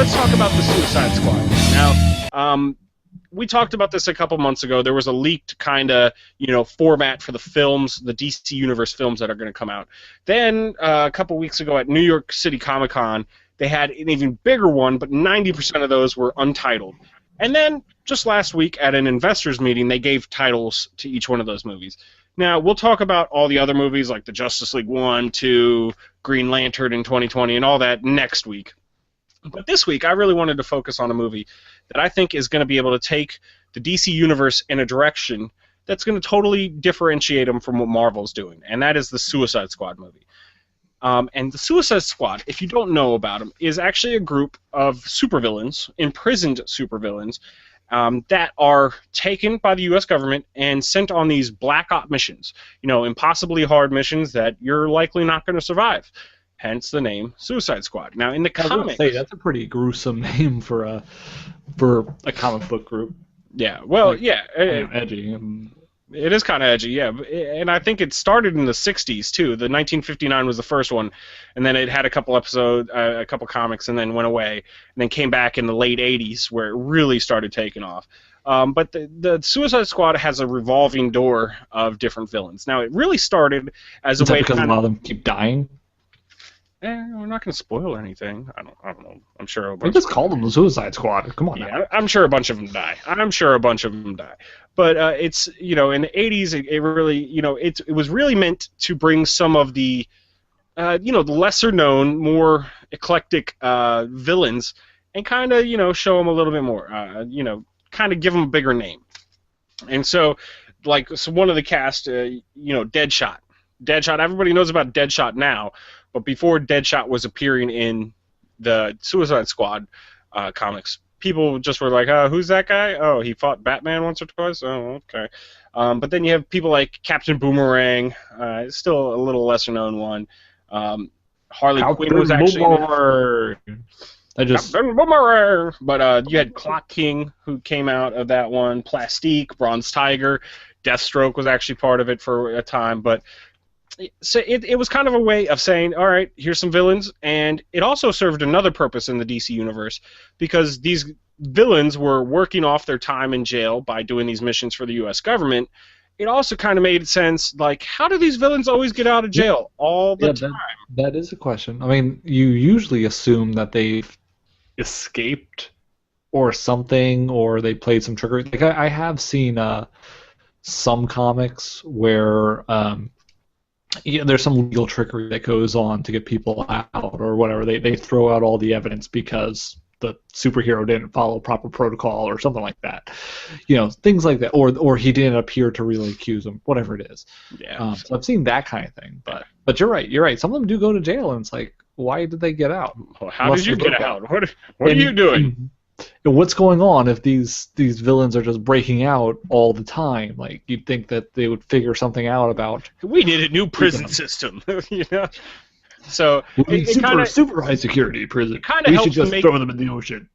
let's talk about the Suicide Squad. Now, we talked about this a couple months ago. There was a leaked kind of, format for the films, the DC Universe films that are going to come out. Then, a couple weeks ago at New York City Comic Con, they had an even bigger one, but 90% of those were untitled. And then, just last week at an investors meeting, they gave titles to each one of those movies. Now, we'll talk about all the other movies, like the Justice League 1, 2, Green Lantern in 2020, and all that next week. But this week, I really wanted to focus on a movie that I think is going to be able to take the DC Universe in a direction that's going to totally differentiate them from what Marvel's doing, and that is the Suicide Squad movie. And the Suicide Squad, if you don't know about them, is actually a group of supervillains, imprisoned supervillains, that are taken by the U.S. government and sent on these black op missions, impossibly hard missions that you're likely not going to survive. Hence the name Suicide Squad. Now, in the comics, that's a pretty gruesome name for a comic book group. Yeah, well, edgy. It is kind of edgy, yeah. And I think it started in the '60s too. The 1959 was the first one, and then it had a couple comics, and then went away, and then came back in the late '80s where it really started taking off. But the Suicide Squad has a revolving door of different villains. Now, it really started as a way because a lot of them keep dying. We're not going to spoil anything. I don't know. I'm sure. We just called them the Suicide Squad. Come on. Yeah, now. I'm sure a bunch of them die. But it's in the '80s. It really it was really meant to bring some of the the lesser known, more eclectic villains and kind of show them a little bit more. Kind of give them a bigger name. And so one of the cast, Deadshot. Deadshot. Everybody knows about Deadshot now. But before Deadshot was appearing in the Suicide Squad comics, people just were like, who's that guy? Oh, he fought Batman once or twice? Oh, okay. But then you have people like Captain Boomerang, still a little lesser-known one. Harley Quinn was actually... Captain Boomerang! But you had Clock King, who came out of that one, Plastique, Bronze Tiger, Deathstroke was actually part of it for a time, but... So it was kind of a way of saying, all right, here's some villains, and it also served another purpose in the DC universe because these villains were working off their time in jail by doing these missions for the U.S. government. It also kind of made sense, how do these villains always get out of jail all the time? That is a question. I mean, you usually assume that they've escaped or something, or they played some trickery. I have seen some comics where... there's some legal trickery that goes on to get people out or whatever. They throw out all the evidence because the superhero didn't follow proper protocol or something like that. Things like that. Or he didn't appear to really accuse him, whatever it is. Yeah. So I've seen that kind of thing. But you're right. Some of them do go to jail, and it's like, why did they get out? Well, how did you get out? What are you doing? What's going on if these villains are just breaking out all the time? You'd think that they would figure something out about. We need a new prison system, So super high security prison. We should just throw them in the ocean.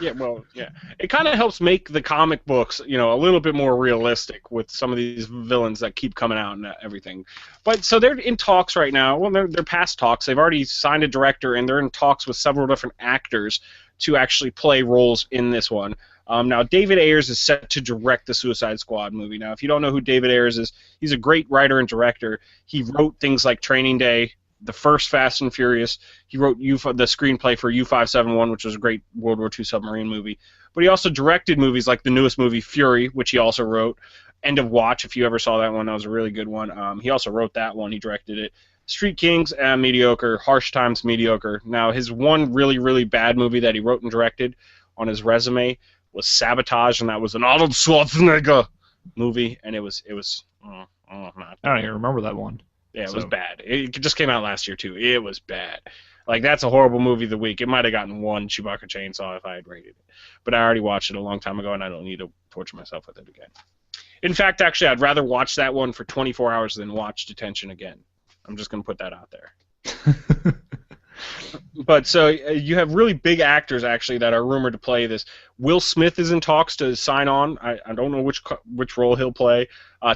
It kind of helps make the comic books, a little bit more realistic with some of these villains that keep coming out and everything. But so they're in talks right now. Well, they're past talks. They've already signed a director, and they're in talks with several different actors to actually play roles in this one. Now, David Ayers is set to direct the Suicide Squad movie. Now, if you don't know who David Ayers is, he's a great writer and director. He wrote things like Training Day, the first Fast and Furious. He wrote the screenplay for U-571, which was a great World War II submarine movie. But he also directed movies like the newest movie, Fury, which he also wrote. End of Watch, if you ever saw that one, that was a really good one. He also wrote that one. He directed it. Street Kings, mediocre. Harsh Times, mediocre. Now, his one really, really bad movie that he wrote and directed on his resume was Sabotage, and that was an Arnold Schwarzenegger movie, and it was not. I don't even remember that one. Yeah, it was bad. It just came out last year, too. It was bad. That's a horrible movie of the week. It might have gotten one Chewbacca Chainsaw if I had rated it. But I already watched it a long time ago, and I don't need to torture myself with it again. In fact, actually, I'd rather watch that one for 24 hours than watch Detention again. I'm just going to put that out there. But so you have really big actors, actually, that are rumored to play this. Will Smith is in talks to sign on. I don't know which role he'll play.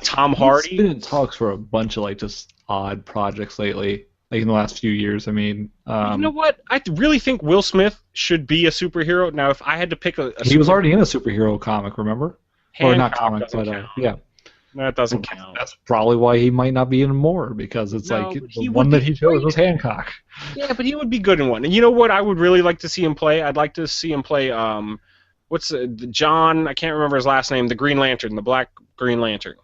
Tom Hardy. He's been in talks for a bunch of just odd projects lately. like in the last few years. I mean, You know what? I really think Will Smith should be a superhero. Now, if I had to pick a he was super, already in a superhero comic, remember? Or not Hancock comic, doesn't but count. yeah. That Well, doesn't count. that's probably why he might not be in more, because it's like No, but the he would one that be he chose great. was Hancock. Yeah, but he would be good in one. And you know what? I would really like to see him play. I'd like to see him play. What's the John? I can't remember his last name. The Green Lantern, the Black Green Lantern.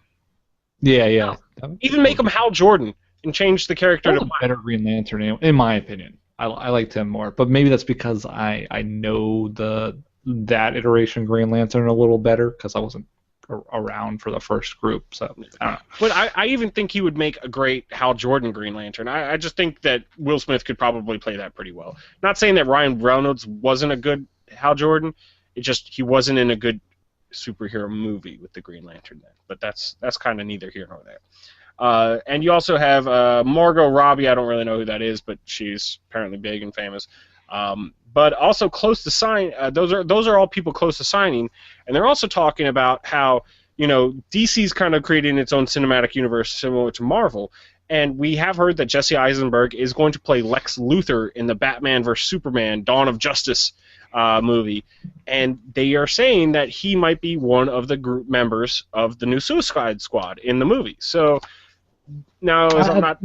Yeah, No, yeah. even make him Hal Jordan and change the character That to was a Black. better Green Lantern, in my opinion. I liked him more, but maybe that's because I know that iteration Green Lantern a little better because I wasn't around for the first group. So I don't know. But I even think he would make a great Hal Jordan Green Lantern. I just think that Will Smith could probably play that pretty well. Not saying that Ryan Reynolds wasn't a good Hal Jordan. It just he wasn't in a good superhero movie with the Green Lantern then. But that's kind of neither here nor there. And you also have Margot Robbie. I don't really know who that is, but she's apparently big and famous. But also close to sign. Those are all people close to signing, and they're also talking about how DC's kind of creating its own cinematic universe similar to Marvel. And we have heard that Jesse Eisenberg is going to play Lex Luthor in the Batman vs Superman: Dawn of Justice movie, and they are saying that he might be one of the group members of the new Suicide Squad in the movie. So now, as I'm not.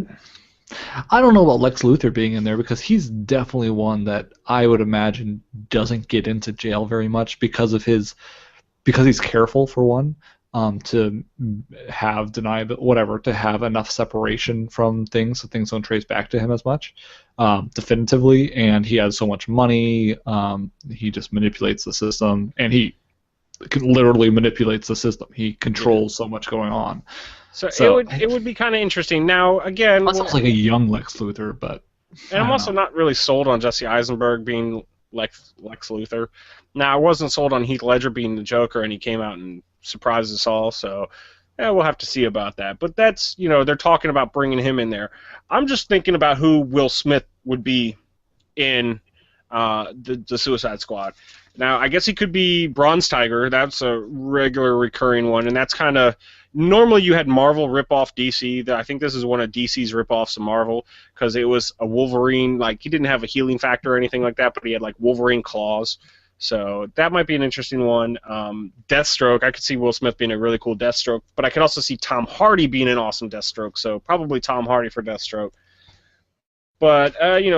I don't know about Lex Luthor being in there because he's definitely one that I would imagine doesn't get into jail very much because he's careful for one, to have to have enough separation from things so things don't trace back to him as much, definitively, and he has so much money, he just manipulates the system, and he literally manipulates the system. He controls so much going on. So it would be kind of interesting. Now again, that sounds like a young Lex Luthor, but and I'm also not really sold on Jesse Eisenberg being Lex Luthor. Now I wasn't sold on Heath Ledger being the Joker, and he came out and surprised us all. So yeah, we'll have to see about that. But that's they're talking about bringing him in there. I'm just thinking about who Will Smith would be in the Suicide Squad. Now, I guess he could be Bronze Tiger. That's a regular recurring one, and that's kind of normally you had Marvel rip off DC. I think this is one of DC's rip offs of Marvel because it was a Wolverine. Like he didn't have a healing factor or anything like that, but he had like Wolverine claws. So that might be an interesting one. Deathstroke, I could see Will Smith being a really cool Deathstroke, but I could also see Tom Hardy being an awesome Deathstroke. So probably Tom Hardy for Deathstroke. But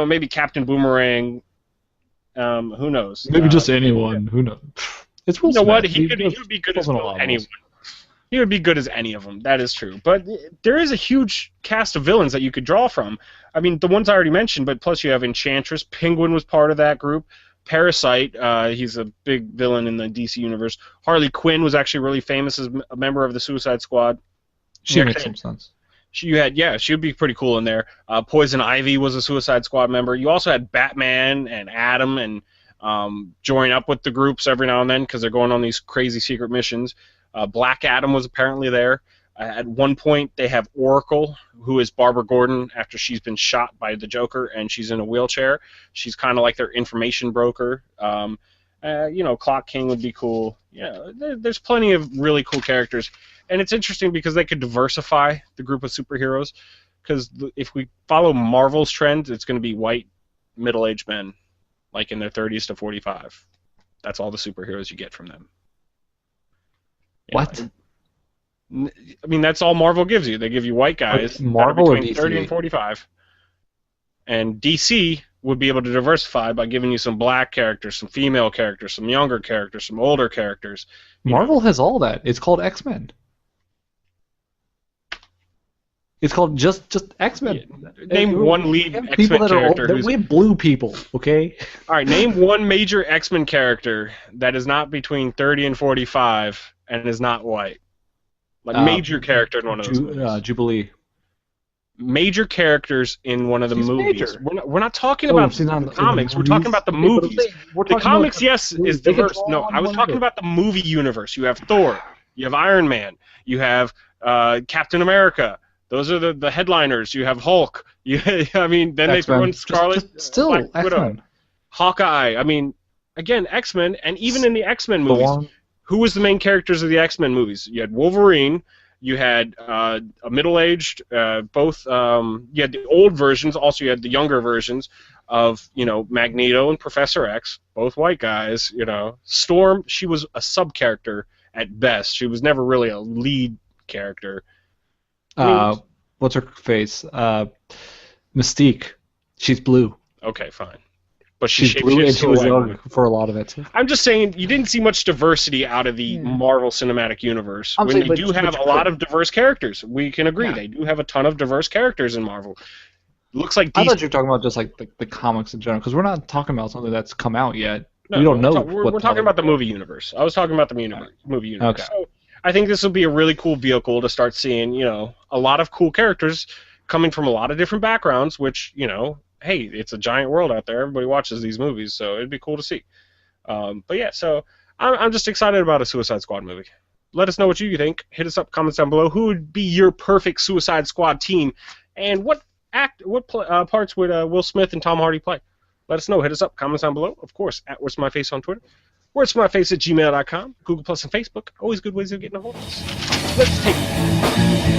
maybe Captain Boomerang. Who knows? Maybe just anyone. Who knows? It's Will Smith. What? He would be good as anyone. He would be good as any of them. That is true. But there is a huge cast of villains that you could draw from. I mean, the ones I already mentioned, but plus you have Enchantress. Penguin was part of that group. Parasite, he's a big villain in the DC universe. Harley Quinn was actually really famous as a member of the Suicide Squad. She makes some sense. She would be pretty cool in there. Poison Ivy was a Suicide Squad member. You also had Batman and Atom and join up with the groups every now and then because they're going on these crazy secret missions. Black Adam was apparently there. At one point, they have Oracle, who is Barbara Gordon after she's been shot by the Joker and she's in a wheelchair. She's kind of like their information broker. Clock King would be cool. There's plenty of really cool characters. And it's interesting because they could diversify the group of superheroes. Because if we follow Marvel's trend, it's going to be white, middle-aged men, like in their 30s to 45. That's all the superheroes you get from them. What? I mean, that's all Marvel gives you. They give you white guys Marvel between or DC? 30 and 45. And DC would be able to diversify by giving you some black characters, some female characters, some younger characters, some older characters. Marvel has all that. It's called X-Men. It's called just X-Men. Name one lead X-Men character. We have blue people, okay? All right, name one major X-Men character that is not between 30 and 45 and is not white. Like major character in one of those movies. Jubilee. Major characters in one of the movies. Major. We're not talking about the comics. We're talking about the movies. The comics, yes, is diverse. No, I was talking about the movie universe. You have Thor. You have Iron Man. You have Captain America. Those are the headliners. You have Hulk. Then they throw in Scarlet. Still, X-Men. Hawkeye. I mean, again, X-Men, and even in the X-Men movies, who was the main characters of the X-Men movies? You had Wolverine. You had a middle-aged, both. You had the old versions. Also, you had the younger versions of Magneto and Professor X, both white guys. Storm. She was a sub-character at best. She was never really a lead character. I mean, What's her face? Mystique. She's blue. okay, fine. But She's blue, and she was young for a lot of it. I'm just saying, you didn't see much diversity out of the Marvel Cinematic Universe. When they do have a lot of diverse characters. We can agree. Yeah. They do have a ton of diverse characters in Marvel. Looks like DC... I thought you were talking about just like the comics in general, because we're not talking about something that's come out yet. No, we don't know. We're talking about the movie universe. I was talking about the movie universe. Okay. So I think this will be a really cool vehicle to start seeing, a lot of cool characters coming from a lot of different backgrounds, which, hey, it's a giant world out there. Everybody watches these movies, so it'd be cool to see. But yeah, so I'm just excited about a Suicide Squad movie. Let us know what you think. Hit us up, comments down below. Who would be your perfect Suicide Squad team, and what parts would Will Smith and Tom Hardy play? Let us know. Hit us up, comments down below. Of course, at Where's My Face on Twitter, Where's My Face at gmail.com, Google Plus and Facebook. Always good ways of getting a hold of us. Let's take it.